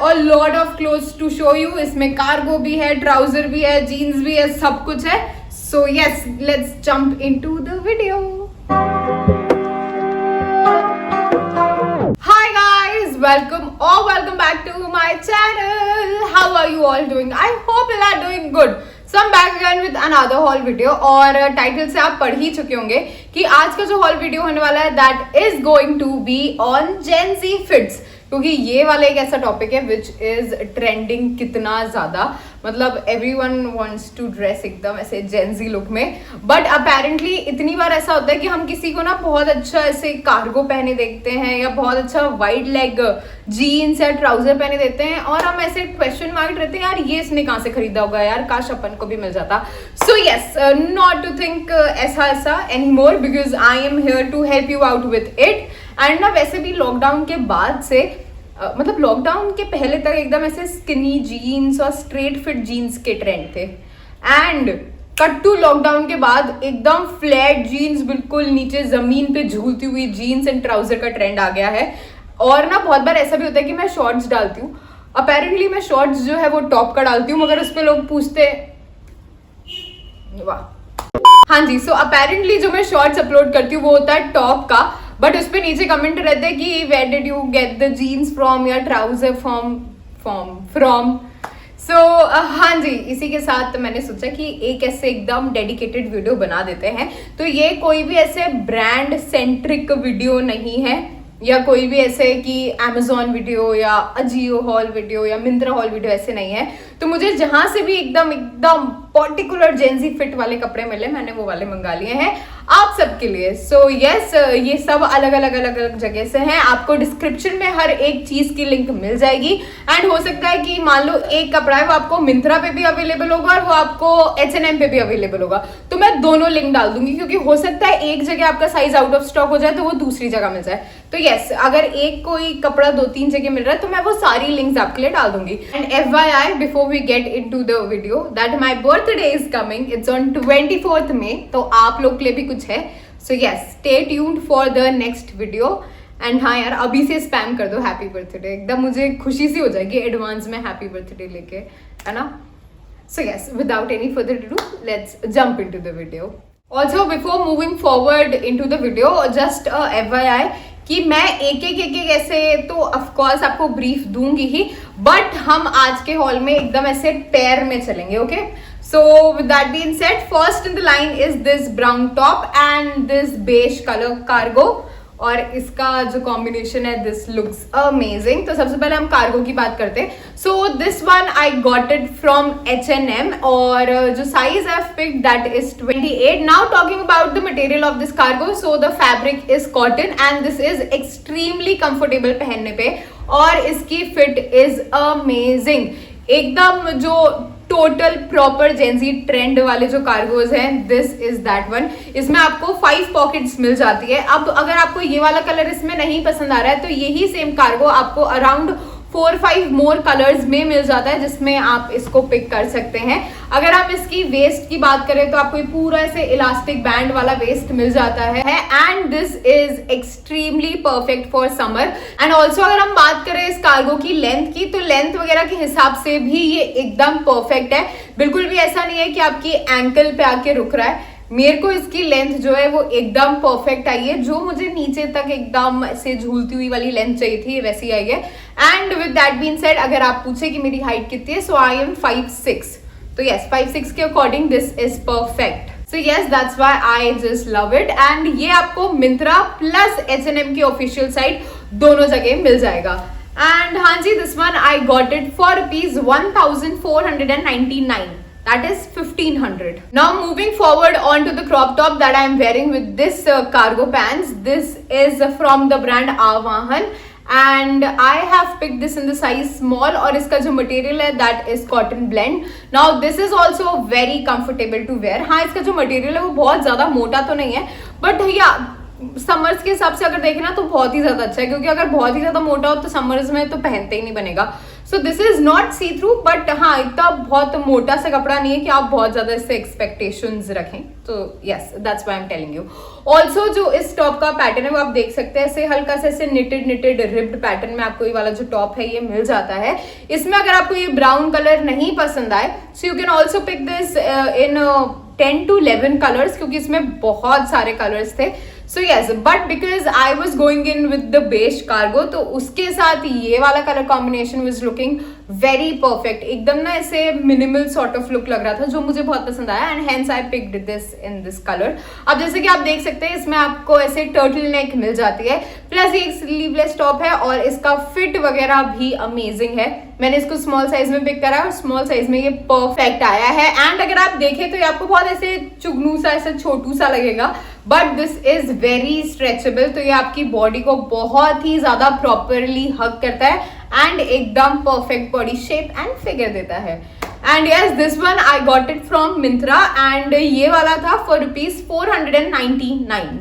A lot of clothes to show you. इसमें cargo भी है, ट्राउजर भी है, जीन्स भी है, सब कुछ है। So yes, let's jump into the video. Hi guys, welcome back to my channel. How are you all doing? I hope you are doing good. So I'm back again with another haul video और title से आप पढ़ ही चुके होंगे कि आज का जो haul video होने वाला है that is going to be on Gen Z fits, क्योंकि ये वाला एक ऐसा टॉपिक है विच इज ट्रेंडिंग कितना ज्यादा, मतलब एवरीवन वांट्स टू ड्रेस एकदम ऐसे जेंजी लुक में। बट अपेरेंटली इतनी बार ऐसा होता है कि हम किसी को ना बहुत अच्छा ऐसे कार्गो पहने देखते हैं या बहुत अच्छा वाइड लेग जीन्स या ट्राउजर पहने देते हैं और हम ऐसे क्वेश्चन मार्क रहते हैं, यार ये इसने कहाँ से खरीदा होगा, यार काश अपन को भी मिल जाता। So yes, not to think ऐसा any more because I am here to help you out with it. And ना वैसे भी लॉकडाउन के बाद से मतलब लॉकडाउन के पहले तक एकदम ऐसे स्किनी जीन्स और स्ट्रेट फिट जीन्स के ट्रेंड थे, एंड कट टू लॉकडाउन के बाद एकदम फ्लैट जीन्स, बिल्कुल नीचे जमीन पे झूलती हुई जीन्स एंड ट्राउजर का ट्रेंड आ गया है। और ना बहुत बार ऐसा भी होता है कि मैं शॉर्ट्स डालती हूँ, अपेरेंटली मैं शॉर्ट्स जो है वो टॉप का डालती हूँ, मगर उस पर लोग पूछते वाह हाँ जी। सो अपेरेंटली जो मैं शॉर्ट्स अपलोड करती हूँ वो होता है टॉप का, बट उस पे नीचे कमेंट रहते हैं कि where did you get the jeans from या ट्राउजर फ्रॉम। सो हाँ जी, इसी के साथ मैंने सोचा कि एक ऐसे एकदम डेडिकेटेड वीडियो बना देते हैं। तो ये कोई भी ऐसे ब्रांड सेंट्रिक वीडियो नहीं है या कोई भी ऐसे कि Amazon वीडियो या अजियो हॉल वीडियो या मिंत्रा हॉल वीडियो ऐसे नहीं है। तो मुझे जहां से भी एकदम पर्टिकुलर जेंजी फिट वाले कपड़े मिले मैंने वो वाले मंगा लिए हैं आप सबके लिए। सो यस, ये सब अलग अलग जगह से हैं। आपको डिस्क्रिप्शन में हर एक चीज की लिंक मिल जाएगी, एंड हो सकता है कि मान लो एक कपड़ा है वो आपको मिंत्रा पे भी अवेलेबल होगा और वो आपको H&M पे भी अवेलेबल होगा, तो मैं दोनों लिंक डाल दूंगी, क्योंकि हो सकता है एक जगह आपका साइज आउट ऑफ स्टॉक हो जाए तो वो दूसरी जगह मिल जाए। तो यस, अगर एक कोई कपड़ा 2-3 जगह मिल रहा है तो मैं वो सारी लिंक्स आपके लिए डाल दूंगी। And FYI before we get into the video that my birthday is coming, it's on 24th May, तो आप लोग के लिए भी कुछ है। So yes, stay tuned for the next video. And हाँ यार, अभी से स्पैम कर दो हैप्पी बर्थडे, एकदम मुझे खुशी सी हो जाएगी एडवांस में हैप्पी बर्थडे लेके, है ना। So yes, without any further to do, let's jump into the video. Also before moving forward into the video, just FYI कि मैं एक ऐसे तो ऑफकोर्स आपको ब्रीफ दूंगी ही, बट हम आज के हॉल में एकदम ऐसे पेयर में चलेंगे, okay. So with that being said, first in the line is this brown top and this beige color cargo, और इसका जो कॉम्बिनेशन है दिस लुक्स अमेजिंग। तो सबसे पहले हम कार्गो की बात करते हैं। So this one I got it from H&M और जो size I picked that is 28। Now talking about the material of this cargo, so the fabric is cotton and this is extremely comfortable पहनने पे, और इसकी fit is amazing एकदम। जो total proper Gen Z trend वाले जो कार्गोज हैं, this is that one. इसमें आपको 5 पॉकेट्स मिल जाती है। अब अगर आपको ये वाला कलर इसमें नहीं पसंद आ रहा है तो यही सेम कार्गो आपको अराउंड 4-5 मोर कलर्स में मिल जाता है, जिसमें आप इसको पिक कर सकते हैं। अगर आप इसकी वेस्ट की बात करें तो आपको पूरा ऐसे इलास्टिक बैंड वाला वेस्ट मिल जाता है, and this is extremely perfect for summer. And also अगर हम बात करें इस कार्गो की लेंथ की, तो लेंथ वगैरह के हिसाब से भी ये एकदम परफेक्ट है। बिल्कुल भी ऐसा नहीं है कि आपकी एंकल पे आके रुक रहा है। मेरे को इसकी लेंथ जो है वो एकदम परफेक्ट आई है, जो मुझे नीचे तक एकदम ऐसे झूलती हुई वाली लेंथ चाहिए थी वैसी आई है। And with that being said, अगर आप पूछे कि मेरी हाइट कितनी है, सो आई एम 5'6", तो यस 5'6" के according this is perfect. So yes, that's why I just love it. And ये आपको मिंत्रा प्लस H&M की ऑफिशियल साइट दोनों जगह मिल जाएगा। एंड हाँ जी, this one I got it for ₹1499, that is 1500. Now moving forward on to the crop top that I am wearing with this cargo pants. This is from the brand Aavahan and I have picked this in the size small, और इसका जो material है that is cotton blend. Now this is also very comfortable to wear. हाँ, इसका जो material है वो बहुत ज्यादा मोटा तो नहीं है, बट भैया समर्स के हिसाब से अगर देखें ना तो बहुत ही ज्यादा अच्छा है, क्योंकि अगर बहुत ही ज्यादा मोटा हो तो समर्स में तो पहनते ही नहीं बनेगा। So this is not see through, but हाँ इतना बहुत मोटा सा कपड़ा नहीं है कि आप बहुत ज्यादा इससे एक्सपेक्टेशंस रखें. तो yes, that's why I am telling you. Also जो इस टॉप का पैटर्न है वो आप देख सकते हैं, ऐसे हल्का सा ऐसे निटेड रिब्ड पैटर्न में आपको ये वाला जो टॉप है ये मिल जाता है. इसमें अगर आपको ये ब्राउन कलर नहीं पसंद आए, so you can also pick this in 10 to 11 colours, क्योंकि इसमें बहुत सारे कलर्स थे. So yes, but because I was going in with the beige cargo, तो उसके साथ ये वाला colour combination was looking very perfect. एकदम ना ऐसे मिनिमल सॉर्ट ऑफ लुक लग रहा था, जो मुझे बहुत पसंद आया, and hence I picked this in this colour. अब जैसे कि आप देख सकते हैं इसमें आपको ऐसे टर्टल नेक मिल जाती है, प्लस ये एक स्लीवलेस टॉप है और इसका फिट वगैरह भी अमेजिंग है. मैंने इसको स्मॉल साइज में पिक करा और स्मॉल साइज में ये परफेक्ट आया है. एंड अगर आप देखें तो ये आपको बहुत ऐसे चुगनू सा ऐसे छोटू सा लगेगा, but this is very stretchable. तो ये आपकी बॉडी को बहुत ही ज्यादा प्रॉपरली हग करता है एंड एकदम perfect body shape and figure देता है. And yes, this one I got it from Myntra and ये वाला था for ₹499.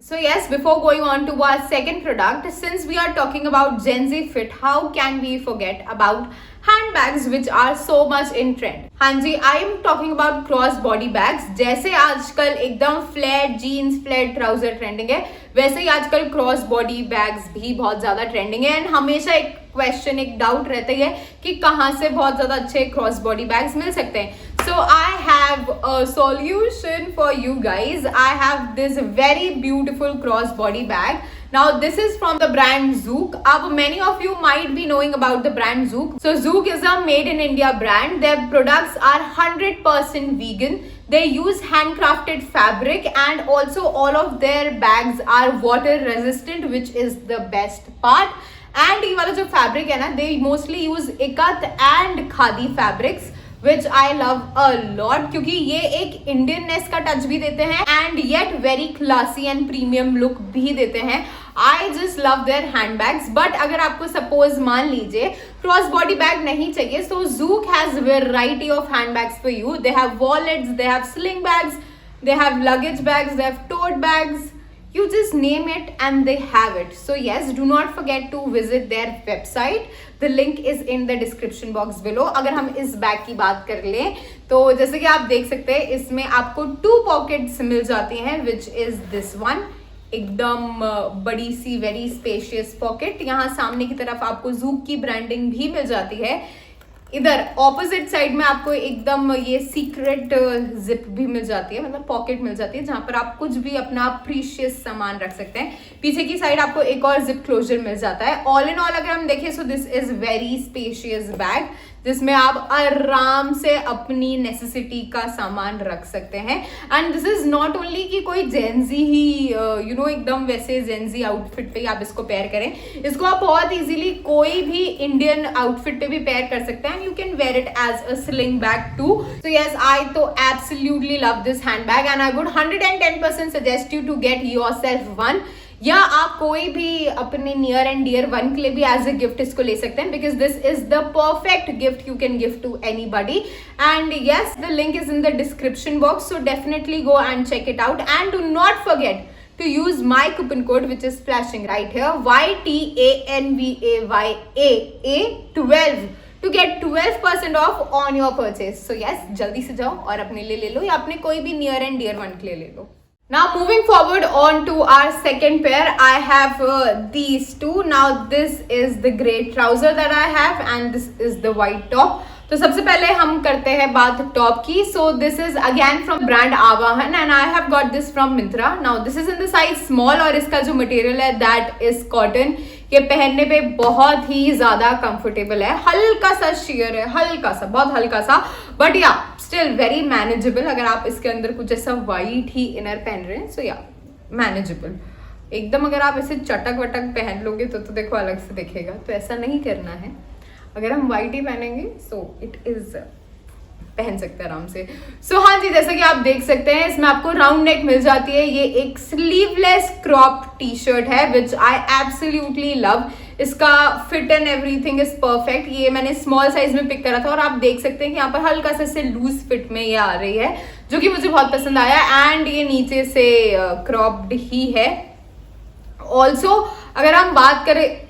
So yes, before going on to our second product, since we are talking about Gen Z fit, how can we forget about handbags which are so much in trend? हाँ जी, I am talking about cross body bags. जैसे आजकल एकदम flat jeans, flat trouser trending है, वैसे ही आजकल cross body bags भी बहुत ज्यादा ट्रेंडिंग है. एंड हमेशा एक क्वेश्चन, एक डाउट रहता ही है कि कहाँ से बहुत ज्यादा अच्छे क्रॉस बॉडी बैग्स मिल सकते हैं. So I have a solution for you guys. I have this very beautiful crossbody bag. Now this is from the brand Zook. Many of you might be knowing about the brand Zook. So Zook is a made in India brand. Their products are 100% vegan. They use handcrafted fabric and also all of their bags are water resistant, which is the best part. And ये वाला जो fabric है ना, they mostly use ikat and khadi fabrics, which I love a lot, क्योंकि ये एक Indianness का touch भी देते हैं and yet very classy and premium look भी देते हैं. I just love their handbags. But अगर आपको सपोज मान लीजिए क्रॉस बॉडी बैग नहीं चाहिए, सो Zook has variety of handbags for you. They have wallets, they have sling bags, they have luggage bags, they have tote bags. You just name it and they have it. So yes, do not forget to visit their website. The link is in the description box below. अगर हम इस bag की बात कर लें तो जैसे कि आप देख सकते हैं इसमें आपको 2 पॉकेट्स मिल जाती हैं, which is this one. एकदम बड़ी सी वेरी स्पेशियस पॉकेट. यहाँ सामने की तरफ आपको Zook की ब्रांडिंग भी मिल जाती है. इधर ऑपोजिट साइड में आपको एकदम ये सीक्रेट जिप भी मिल जाती है, मतलब पॉकेट मिल जाती है, जहां पर आप कुछ भी अपना प्रीशियस सामान रख सकते हैं. पीछे की साइड आपको एक और जिप क्लोजर मिल जाता है. ऑल इन ऑल अगर हम देखें, सो this is very spacious bag, जिसमें आप आराम से अपनी नेसेसिटी का सामान रख सकते हैं. And this is not only कि कोई जेंजी ही एकदम वैसे जेंजी आउटफिट पे आप इसको पेयर करें. इसको आप बहुत इजीली कोई भी इंडियन आउटफिट पे भी पेयर कर सकते हैं. You can wear it as a sling bag too. So yes, I तो absolutely love this hand bag and I would 110% suggest you to get yourself one. या आप कोई भी अपने नियर एंड डियर वन के लिए भी एज अ गिफ्ट इसको ले सकते हैं, because this is the perfect gift you can give to anybody. And yes, the link is in the description box, so definitely go and check it out and do not forget to use my coupon code, which is flashing right here, YTANVAYAA12 to get 12% off on your purchase. So yes, जल्दी से जाओ और अपने लिए ले लो या अपने कोई भी नियर एंड डियर वन के लिए ले लो. Now moving forward on to our second pair, I have these two. Now this is the grey trouser that I have and this is the white top. तो सबसे पहले हम करते हैं बात टॉप की. So this is again from brand Aavahan and I have got this from Myntra. Now this is in the size small और इसका जो मटेरियल है दैट इज कॉटन. ये पहनने पे बहुत ही ज्यादा कंफर्टेबल है. हल्का सा शेयर है, हल्का सा, बहुत हल्का सा, बट या स्टिल वेरी मैनेजेबल. अगर आप इसके अंदर कुछ ऐसा वाइट ही इनर पहन रहे हैं, सो या मैनेजेबल एकदम. अगर आप ऐसे चटक वटक पहन लोगे तो देखो अलग से दिखेगा, तो ऐसा नहीं करना है. अगर हम वाइट ही पहनेंगे सो इट इज पहन सकते हैं आराम से. सो हाँ जी, जैसे कि आप देख सकते हैं इसमें आपको राउंड नेक मिल जाती है. ये एक स्लीवलेस क्रॉप टी शर्ट है विच आई एब्सोल्युटली लव. इसका fit and everything is perfect. ये मैंने स्मॉल साइज में पिक करा था और आप देख सकते हैं कि यहाँ पर हल्का सा से लूज फिट में ये आ रही है, जो कि मुझे बहुत पसंद आया. एंड ये नीचे से क्रॉप्ड ही है. ऑल्सो अगर हम बात करें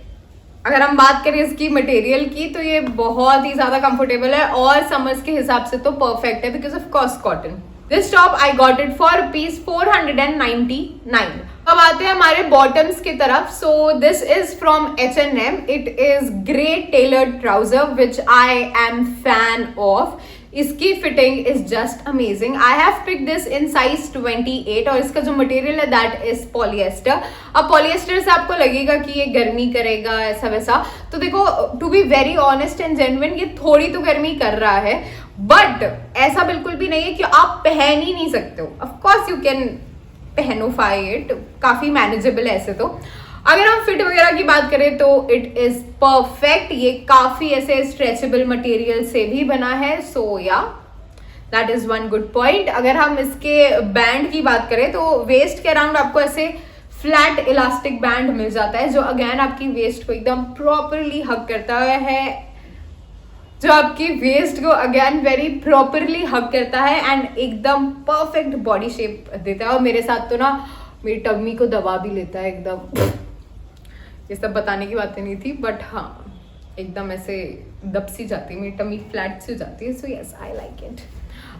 अगर हम बात करें इसकी मटेरियल की तो ये बहुत ही ज्यादा कंफर्टेबल है और समर्स के हिसाब से तो परफेक्ट है because of cost cotton. This top I got it for ₹499. अब आते हैं हमारे बॉटम्स की तरफ. So this is from H&M. It is great tailored trouser which I am fan of. इसकी fitting is just amazing. I have pick this in size 28 और इसका जो मटेरियल है दैट इज पॉलिएस्टर. अब पॉलिएस्टर से आपको लगेगा कि ये गर्मी करेगा ऐसा वैसा, तो देखो to be very honest and genuine ये थोड़ी तो गर्मी कर रहा है, बट ऐसा बिल्कुल भी नहीं है कि आप पहन ही नहीं सकते हो. ऑफकोर्स यू कैन पहनोफाई इट, काफी मैनेजेबल है ऐसे तो. अगर हम फिट वगैरह की बात करें तो इट इज परफेक्ट. ये काफी ऐसे स्ट्रेचेबल मटेरियल से भी बना है. सो या that is one good point. अगर हम इसके बैंड की बात करें तो वेस्ट के अराउंड आपको ऐसे फ्लैट इलास्टिक बैंड मिल जाता है जो अगेन आपकी वेस्ट को एकदम प्रॉपरली हग करता है, जो आपकी वेस्ट को अगेन वेरी प्रॉपरली हग करता है एंड एकदम परफेक्ट बॉडी शेप देता है. और मेरे साथ तो ना मेरी टम्मी को दबा भी लेता है एकदम. ये सब बताने की बातें नहीं थी, बट हाँ एकदम ऐसे दब सी जाती है मेरी टम्मी, फ्लैट सी हो जाती है. सो यस आई लाइक इट.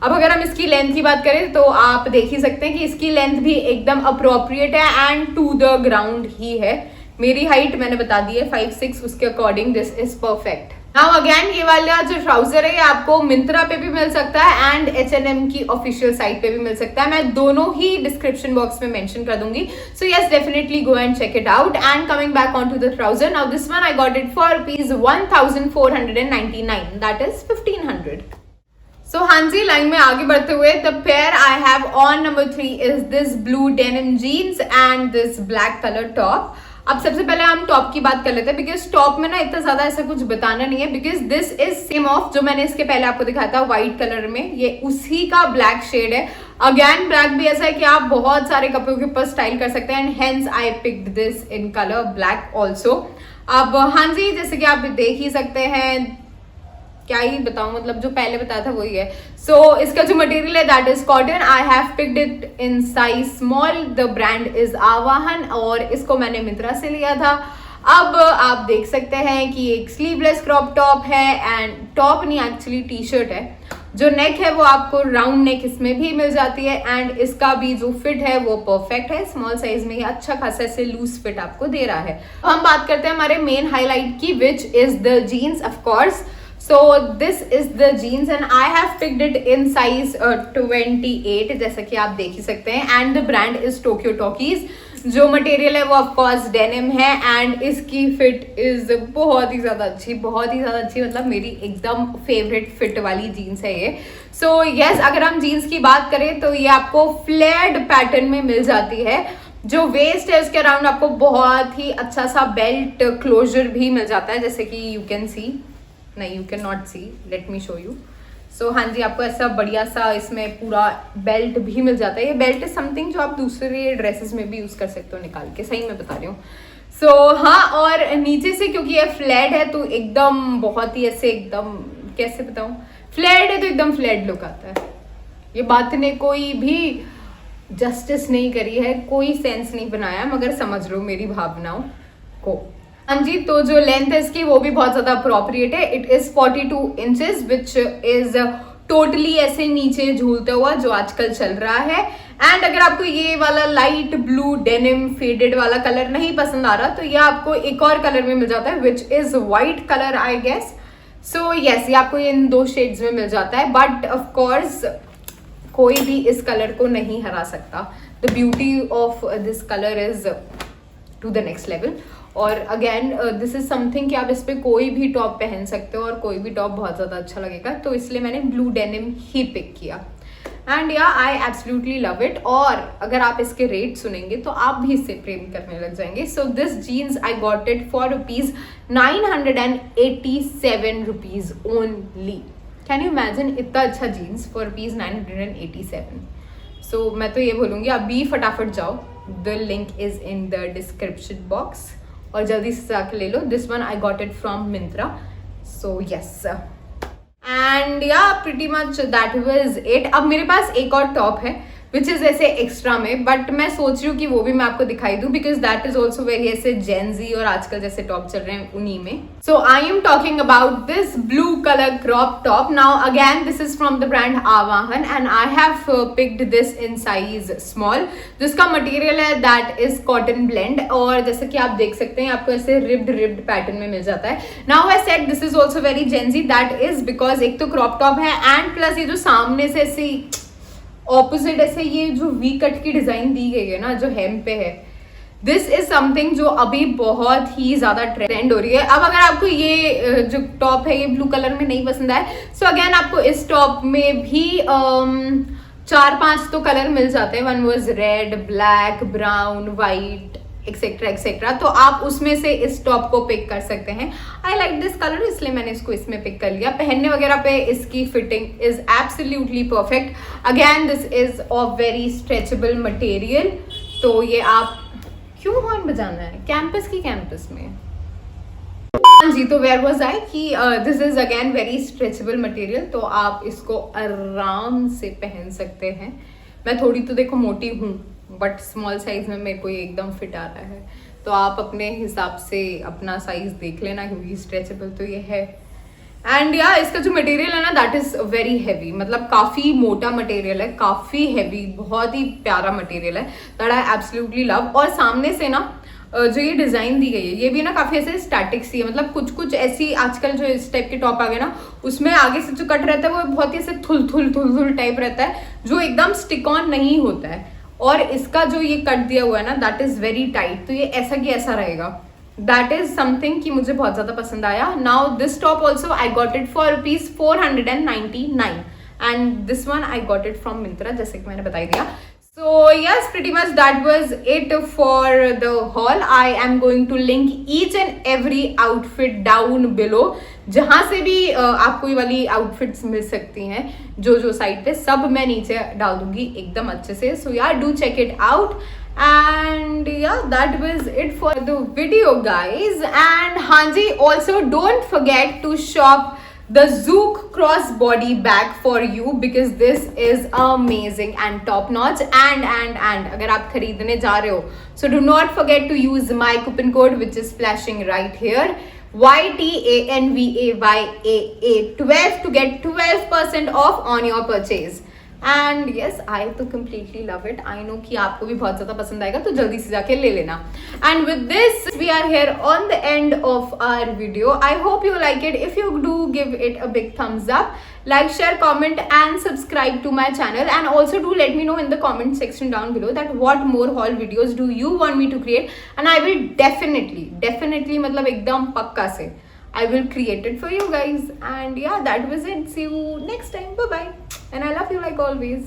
अब अगर हम इसकी लेंथ की बात करें तो आप देख ही सकते हैं कि इसकी लेंथ भी एकदम अप्रोप्रिएट है एंड टू द ग्राउंड ही है. मेरी हाइट मैंने बता दी है 5'6", उसके according this is perfect. Now again ये वाला जो ट्राउजर है ये आपको मिंत्रा पे भी मिल सकता है एंड H&M की ऑफिशियल साइट पे भी मिल सकता है. मैं दोनों ही डिस्क्रिप्शन बॉक्स में मेंशन कर दूंगी. So yes definitely go and check it out. And coming back on to the trouser, now this one I got it for ₹1499. That is 1500. So हाँ जी, लाइन में आगे बढ़ते हुए the pair I have on number 3 is this blue denim jeans and this black colour top. अब सबसे पहले हम टॉप की बात कर लेते हैं बिकॉज टॉप में ना इतना ज्यादा ऐसा कुछ बताना नहीं है because this is same of जो मैंने इसके पहले आपको दिखाया था व्हाइट कलर में, ये उसी का ब्लैक शेड है. अगेन ब्लैक भी ऐसा है कि आप बहुत सारे कपड़ों के ऊपर स्टाइल कर सकते हैं and hence I picked this in colour black also. अब हाँ जी, जैसे कि आप देख ही सकते हैं, क्या ही बताऊं, मतलब जो पहले बताया था वही है. सो इसका जो मटेरियल है that is cotton. I have picked it in size small. The brand is आवाहन और इसको मैंने मिंत्रा से लिया था. अब आप देख सकते हैं कि एक स्लीवलेस क्रॉप टॉप है एंड टॉप नहीं एक्चुअली टी शर्ट है. जो नेक है वो आपको राउंड नेक इसमें भी मिल जाती है एंड इसका भी जो फिट है वो परफेक्ट है. स्मॉल साइज में ही अच्छा खासा से लूज फिट आपको दे रहा है. हम बात करते हैं हमारे मेन हाईलाइट की which is the jeans of course. So this is the jeans and I have picked it in size 28 जैसा कि आप देख ही सकते हैं and the brand is Tokyo Talkies. जो मटेरियल है वो ऑफ कोर्स डेनिम है एंड इसकी फिट इज बहुत ही ज्यादा अच्छी, बहुत ही ज्यादा अच्छी, मतलब मेरी एकदम फेवरेट फिट वाली जीन्स है ये. सो यस, अगर हम जीन्स की बात करें तो ये आपको फ्लेयर्ड पैटर्न में मिल जाती है. जो वेस्ट है उसके अराउंड आपको बहुत ही अच्छा सा बेल्ट क्लोजर भी मिल जाता है जैसे कि यू कैन सी, नहीं you can not see, let me show you. So हाँ जी, आपको ऐसा बढ़िया सा इसमें पूरा बेल्ट भी मिल जाता है. ये बेल्ट इज समथिंग जो आप दूसरे ड्रेसेस में भी यूज कर सकते हो निकाल के, सही मैं बता रही हूँ. सो हाँ, और नीचे से क्योंकि ये फ्लैट है तो एकदम बहुत ही ऐसे एकदम कैसे बताऊँ, फ्लैट है तो एकदम फ्लैट लुक आता है. ये बात ने कोई भी जस्टिस नहीं करी है, कोई सेंस नहीं बनाया, मगर समझ लो मेरी भावनाओं को. हाँ जी, तो जो लेंथ है इसकी वो भी बहुत ज्यादा अप्रोप्रिएट है. It is 42 inches which is totally ऐसे नीचे झूलता हुआ जो आजकल चल रहा है. एंड अगर आपको ये वाला लाइट ब्लू डेनिम फेडेड वाला कलर नहीं पसंद आ रहा तो ये आपको एक और कलर में मिल जाता है which is white colour I guess. So yes, ये आपको इन 2 शेड्स में मिल जाता है, बट ऑफ कोर्स कोई भी इस कलर को नहीं हरा सकता. The beauty of this colour is to the next level. और अगेन दिस इज समथिंग कि आप इस पे कोई भी टॉप पहन सकते हो और कोई भी टॉप बहुत ज़्यादा अच्छा लगेगा, तो इसलिए मैंने ब्लू डेनिम ही पिक किया. एंड या आई एब्सोल्युटली लव इट. और अगर आप इसके रेट सुनेंगे तो आप भी इससे प्रेम करने लग जाएंगे. So this jeans I got it for ₹987 only. Can you imagine इतना अच्छा जीन्स फॉर ₹987. सो मैं तो ये बोलूँगी अभी फटाफट जाओ, the link is in the description box और जल्दी से जाके ले लो. This one I got it from Myntra. So yes, and या pretty much that was it. अब मेरे पास एक और टॉप है विच इज ऐसे एक्स्ट्रा में, बट मैं सोच रही हूँ कि वो भी मैं आपको दिखाई दूँ because that is also very ऐसे जेंजी और आजकल जैसे टॉप चल रहे हैं उन्हीं में. So I am talking about this blue colour crop top. Now again this is from the brand Aavahan and I have picked this in size small. जिसका मटेरियल है दैट इज कॉटन ब्लेंड और जैसे कि आप देख सकते हैं आपको ऐसे रिब्ड पैटर्न में मिल जाता है. Now I said this is also very Gen Z, that is because एक तो क्रॉप टॉप है एंड प्लस ये जो सामने से ऐसी ऑपोजिट ऐसे ये जो वी कट की डिजाइन दी गई है ना जो हेम पे है, दिस इज समथिंग जो अभी बहुत ही ज्यादा ट्रेंड हो रही है. अब अगर आपको ये जो टॉप है ये ब्लू कलर में नहीं पसंद आए, सो अगेन आपको इस टॉप में भी 4-5 तो कलर मिल जाते हैं. One was red, black, brown, white etcetera etcetera. तो आप उसमें से इस टॉप को पिक कर सकते हैं. आई लाइक दिस कलर इसलिए मैंने इसको इसमें पिक कर लिया. पहनने वगैरह पे इसकी fitting is absolutely perfect. Again this is of very stretchable material. तो ये आप क्यों हॉर्न बजाना है कैंपस की कैंपस में. हाँ जी, तो वेयर वाज आई कि this is again very stretchable material. तो आप इसको आराम से पहन सकते हैं. मैं थोड़ी तो देखो मोटी हूँ बट स्मॉल साइज में मेरे को ये एकदम फिट आ रहा है. तो आप अपने हिसाब से अपना साइज देख लेना क्योंकि स्ट्रेचेबल तो ये है. एंड या इसका जो मटेरियल है ना दैट इज वेरी हैवी, मतलब काफी मोटा मटेरियल है, काफी हैवी, बहुत ही प्यारा मटेरियल है. That I absolutely love. और सामने से ना जो ये डिजाइन दी गई है ये भी ना काफी ऐसे स्टैटिक सी है. मतलब कुछ कुछ ऐसी आजकल जो इस टाइप के टॉप आ गए ना उसमें आगे से जो कट रहता है वो बहुत ही ऐसे थुल टाइप रहता है जो एकदम स्टिक ऑन नहीं होता है. और इसका जो ये कट दिया हुआ है ना दैट इज वेरी टाइट. तो ये ऐसा की ऐसा रहेगा. दैट इज समथिंग कि मुझे बहुत ज्यादा पसंद आया. Now this top also I got it for ₹499 and this one I got it from Myntra जैसे कि मैंने बता दिया. So yes, pretty much that was it for the haul. I am going to link each and every outfit down below. जहाँ से भी आपको ये वाली आउटफिट्स मिल सकती हैं जो साइट पे सब मैं नीचे डाल दूंगी एकदम अच्छे से. So yeah, do check it out. And yeah, that was it for the video guys. And हाँ जी, also don't forget to shop the Zook crossbody bag for you because this is amazing and top notch. And अगर आप खरीदने जा रहे हो so do not forget to use my coupon code which is flashing right here, YTANVAYAA12 to get 12% off on your purchase. And yes I तो completely love it. I know कि आपको भी बहुत ज्यादा पसंद आएगा तो जल्दी से जाके ले लेना. And with this we are here on the end of our video. I hope you like it. If you do give it a big thumbs up, like, share, comment and subscribe to my channel. And also do let me know in the comment section down below that what more haul videos do you want me to create, and I will definitely मतलब एकदम पक्का से I will create it for you guys. And yeah, that was it. See you next time. Bye bye. And I love you like always.